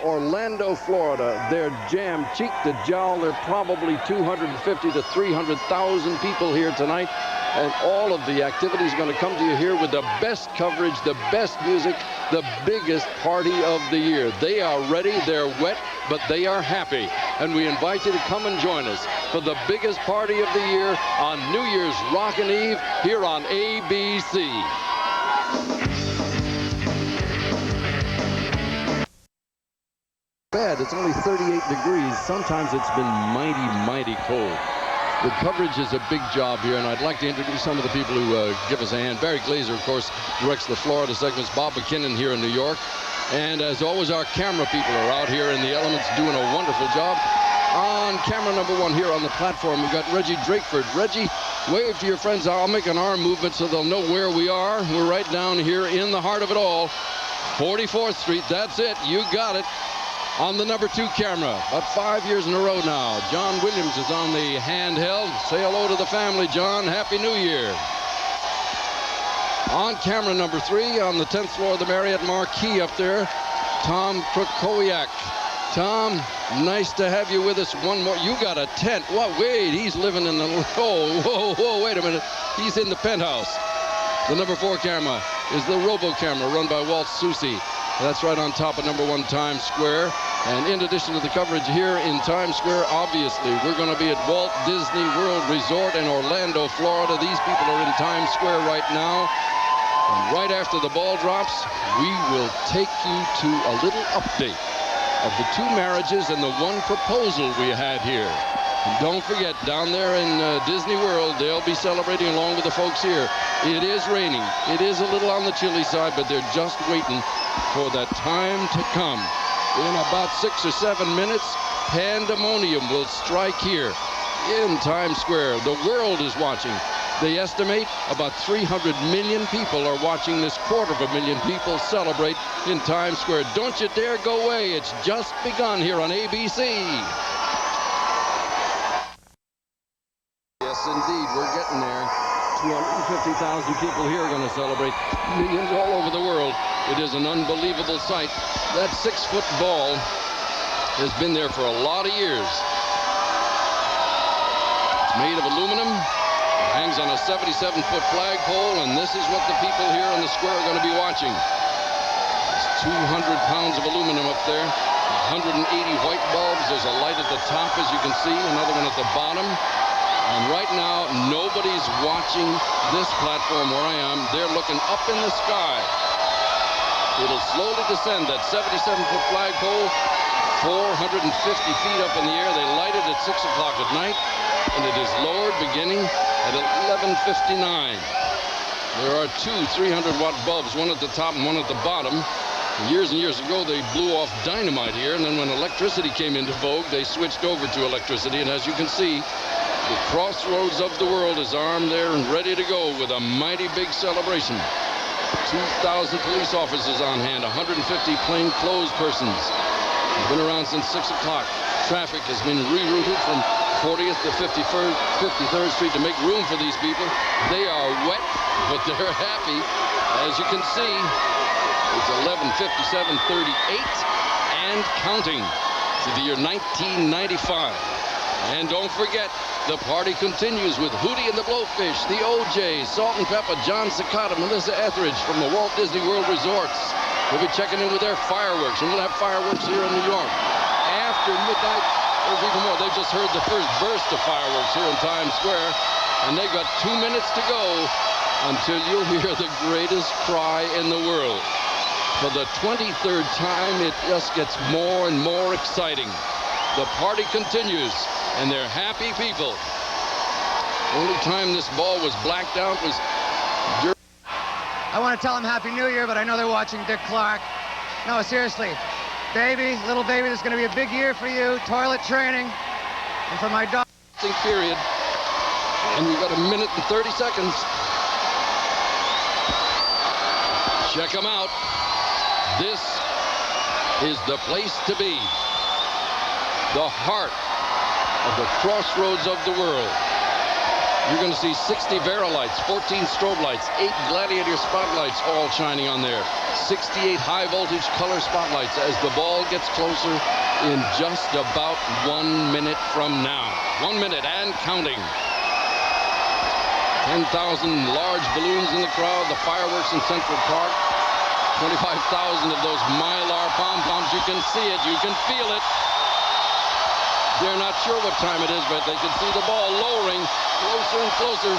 Orlando, Florida. They're jammed cheek to jowl. There are probably 250 to 300,000 people here tonight. And all of the activities are going to come to you here with the best coverage, the best music, the biggest party of the year. They are ready, they're wet, but they are happy. And we invite you to come and join us for the biggest party of the year on New Year's Rockin' Eve here on ABC. Bad, it's only 38 degrees. Sometimes it's been mighty cold. The coverage is a big job here, and I'd like to introduce some of the people who give us a hand. Barry Glazer, of course, directs the Florida segments. Bob McKinnon here in New York. And as always, our camera people are out here in the elements doing a wonderful job. On camera number one here on the platform, we've got Reggie Drakeford. Reggie, wave to your friends. I'll make an arm movement so they'll know where we are. We're right down here in the heart of it all. 44th Street, that's it. You got it. On the number 2 camera, about 5 years in a row now, John Williams is on the handheld. Say hello to the family, John. Happy New Year. On camera number 3, on the 10th floor of the Marriott Marquis up there, Tom Krakowiak. Tom, nice to have you with us one more. You got a tent. What? Wait, he's living in the... Oh, whoa, wait a minute. He's in the penthouse. The number 4 camera is the Robo camera run by Walt Susi. That's right on top of number 1 Times Square. And in addition to the coverage here in Times Square, obviously, we're going to be at Walt Disney World Resort in Orlando, Florida. These people are in Times Square right now. And right after the ball drops, we will take you to a little update of the 2 marriages and the 1 proposal we had here. And don't forget, down there in Disney World, they'll be celebrating along with the folks here. It is raining. It is a little on the chilly side, but they're just waiting for that time to come. In about 6 or 7 minutes, pandemonium will strike here in Times Square. The world is watching. They estimate about 300 million people are watching this 250,000 people celebrate in Times Square. Don't you dare go away. It's just begun here on ABC. Yes, indeed, we're getting there. 250,000 people here are going to celebrate. Millions all over the world. It is an unbelievable sight. That 6-foot ball has been there for a lot of years. It's made of aluminum. It hangs on a 77-foot flagpole, and this is what the people here in the square are going to be watching. It's 200 pounds of aluminum up there. 180 white bulbs. There's a light at the top, as you can see, another one at the bottom. And right now, nobody's watching this platform where I am. They're looking up in the sky. It'll slowly descend, that 77-foot flagpole, 450 feet up in the air. They light it at 6 o'clock at night, and it is lowered beginning at 11:59. There are 2 300-watt bulbs, one at the top and one at the bottom. Years and years ago, they blew off dynamite here, and then when electricity came into vogue, they switched over to electricity. And as you can see, the crossroads of the world is armed there and ready to go with a mighty big celebration. 2,000 police officers on hand, 150 plainclothes persons. They've been around since 6 o'clock. Traffic has been rerouted from 40th to 53rd Street to make room for these people. They are wet, but they're happy. As you can see, it's 11:57:38 and counting to the year 1995. And don't forget, the party continues with Hootie and the Blowfish, the OJ, Salt and Pepper, John Cicada, Melissa Etheridge from the Walt Disney World Resorts. We'll be checking in with their fireworks, and we'll have fireworks here in New York. After midnight, there's even more. They've just heard the first burst of fireworks here in Times Square, and they've got 2 minutes to go until you'll hear the greatest cry in the world. For the 23rd time, it just gets more and more exciting. The party continues, and they're happy people. Only time this ball was blacked out was during... I want to tell them Happy New Year, but I know they're watching Dick Clark. No, seriously. Baby, little baby, this is going to be a big year for you. Toilet training. And for my dog... Period. And we've got 1 minute and 30 seconds. Check them out. This is the place to be. The heart of the crossroads of the world. You're going to see 60 Vera lights, 14 strobe lights, 8 Gladiator spotlights all shining on there. 68 high voltage color spotlights as the ball gets closer in just about 1 minute from now. 1 minute and counting. 10,000 large balloons in the crowd, the fireworks in Central Park. 25,000 of those Mylar pom-poms. You can see it, you can feel it. They're not sure what time it is, but they can see the ball lowering closer and closer.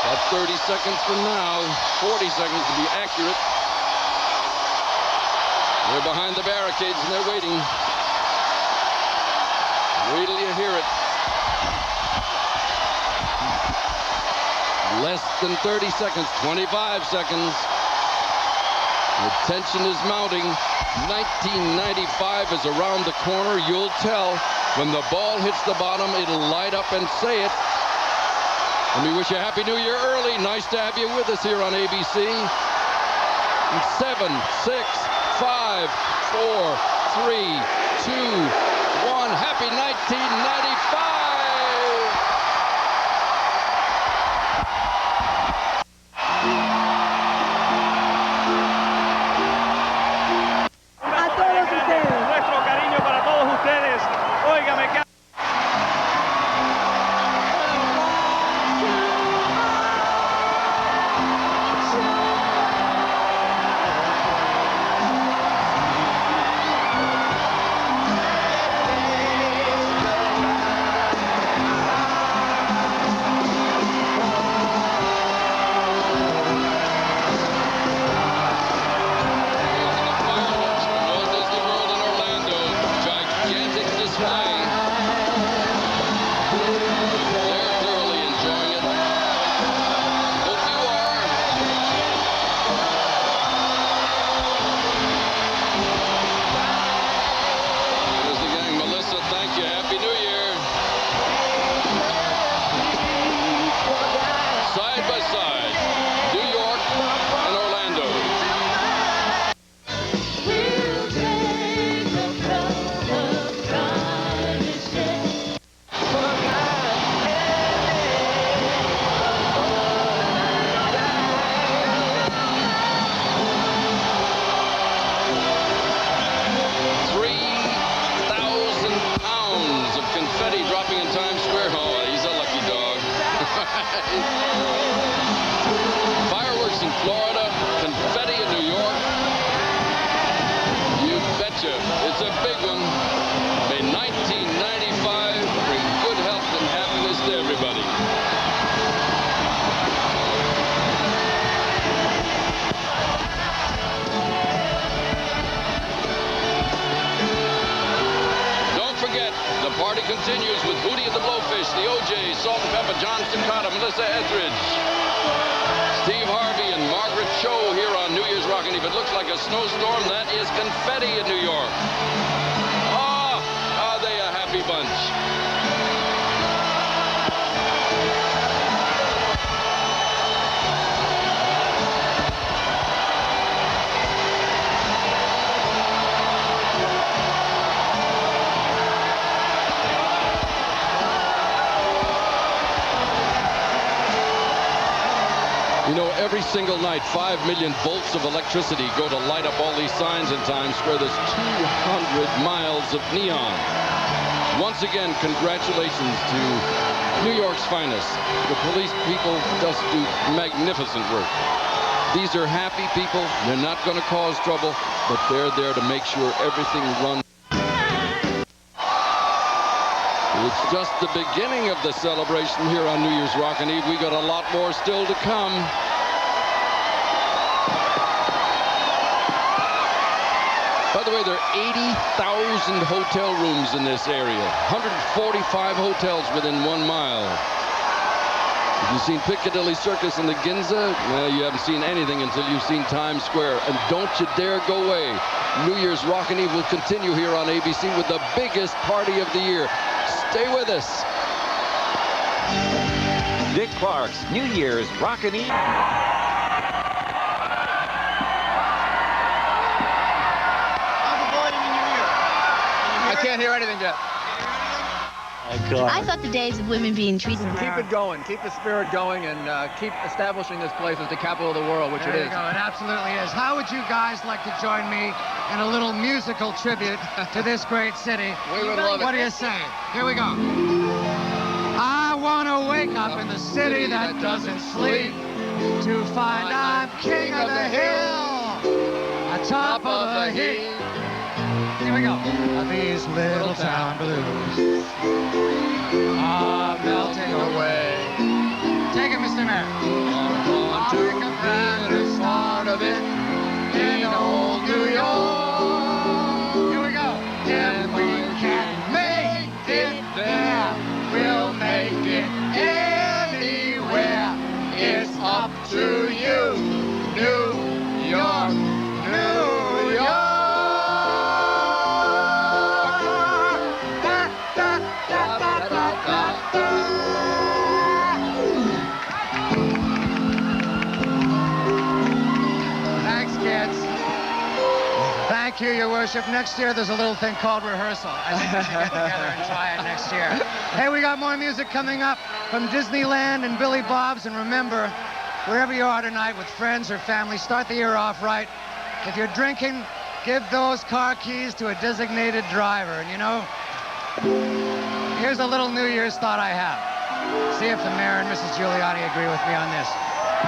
At 30 seconds from now, 40 seconds to be accurate. They're behind the barricades and they're waiting. Wait till you hear it. Less than 30 seconds, 25 seconds. The tension is mounting. 1995 is around the corner. You'll tell when the ball hits the bottom, it'll light up and say it. Let me wish you a Happy New Year early. Nice to have you with us here on ABC. 7, 6, 5, 4, 3, 2, 1. Happy 1995! Fireworks in Florida, confetti in New York. You betcha, it's a big one. May 1995 bring good health and happiness to everybody. Don't forget, the party continues with Hootie and the Blowfish, the OJ, Salt and Pepper, John Cicada, Melissa Etheridge, Steve Harvey, and Margaret Cho here on New Year's Rockin' Eve. It looks like a snowstorm. That is confetti in New York. Ah, are they a happy bunch? You know, every single night, 5 million volts of electricity go to light up all these signs in Times Square. There's 200 miles of neon. Once again, congratulations to New York's finest. The police people just do magnificent work. These are happy people. They're not going to cause trouble, but they're there to make sure everything runs. It's just the beginning of the celebration here on New Year's Rockin' Eve. We got a lot more still to come. By the way, there are 80,000 hotel rooms in this area. 145 hotels within 1 mile. Have you seen Piccadilly Circus in the Ginza? Well, you haven't seen anything until you've seen Times Square. And don't you dare go away. New Year's Rockin' Eve will continue here on ABC with the biggest party of the year. Stay with us. Dick Clark's New Year's Rockin' Eve. How's the volume in your ear? I can't hear anything yet. I thought the days of women being treated. Keep it going. Keep the spirit going, and keep establishing this place as the capital of the world, which There it you is. go. It absolutely is. How would you guys like to join me in a little musical tribute to this great city? We would love it. What do you say? Here we go. I want to wake up in the city that doesn't sleep, to find I'm king of the hill, atop of the heap. Here we go. These little town blues are melting away. Take it, Mr. Mayor. Want to be the start of it in old New York. Here we go. If we can make it there, we'll make it anywhere. It's up to you, New York, New York. Da, da, da, da, da, da, da. Thanks, kids. Thank you, Your Worship. Next year, there's a little thing called rehearsal. I think we should get together and try it next year. Hey, we got more music coming up from Disneyland and Billy Bob's. And remember, wherever you are tonight with friends or family, start the year off right. If you're drinking, give those car keys to a designated driver. And you know, here's a little New Year's thought I have. See if the mayor and Mrs. Giuliani agree with me on this.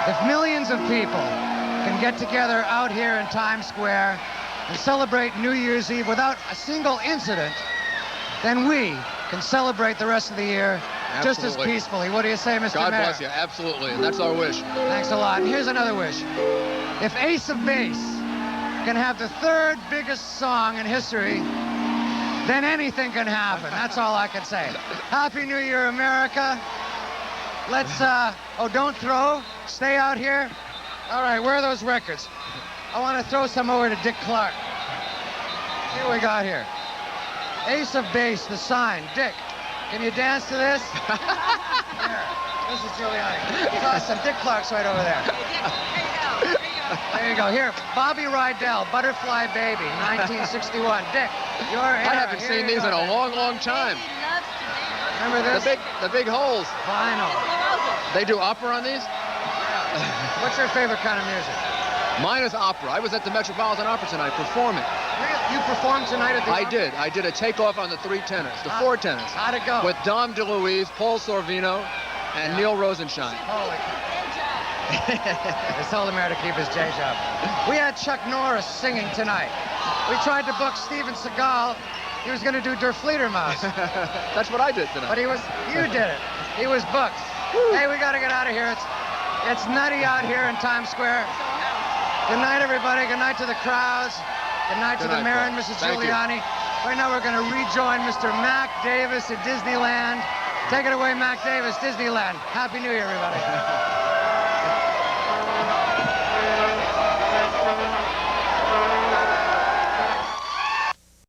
If millions of people can get together out here in Times Square and celebrate New Year's Eve without a single incident, then we can celebrate the rest of the year just as Absolutely. peacefully. What do you say, Mr. God Mayor? bless you. Absolutely. And that's our wish. Thanks a lot. And here's another wish. If Ace of Base can have the third biggest song in history, then anything can happen. That's all I can say. Happy New Year, America. Let's, oh, don't throw. Stay out here. All right, where are those records? I want to throw some over to Dick Clark. See what we got here. Ace of Base, the sign. Dick, can you dance to this? There. This is Giuliani. Toss some. Dick Clark's right over there. There you go. Here, Bobby Rydell, Butterfly Baby, 1961. Dick, your era. I haven't Here seen you these go. in a long, long time. Remember this? The big holes. Vinyl. They do opera on these? What's your favorite kind of music? Mine is opera. I was at the Metropolitan Opera tonight performing. You performed tonight at the I opera? did. I did a takeoff on the three tenors, the four tenors, How'd it go? with Dom DeLuise, Paul Sorvino, and Neil Rosenshine. Holy They told the mayor to keep his day job. We had Chuck Norris singing tonight. We tried to book Steven Seagal. He was going to do Der Fledermaus. That's what I did tonight. But you did it. He was booked. Hey, we got to get out of here. It's nutty out here in Times Square. Good night, everybody. Good night to the crowds. Good night to the mayor and Mrs. Thank you. Giuliani. Right now, we're going to rejoin Mr. Mac Davis at Disneyland. Take it away, Mac Davis, Disneyland. Happy New Year, everybody.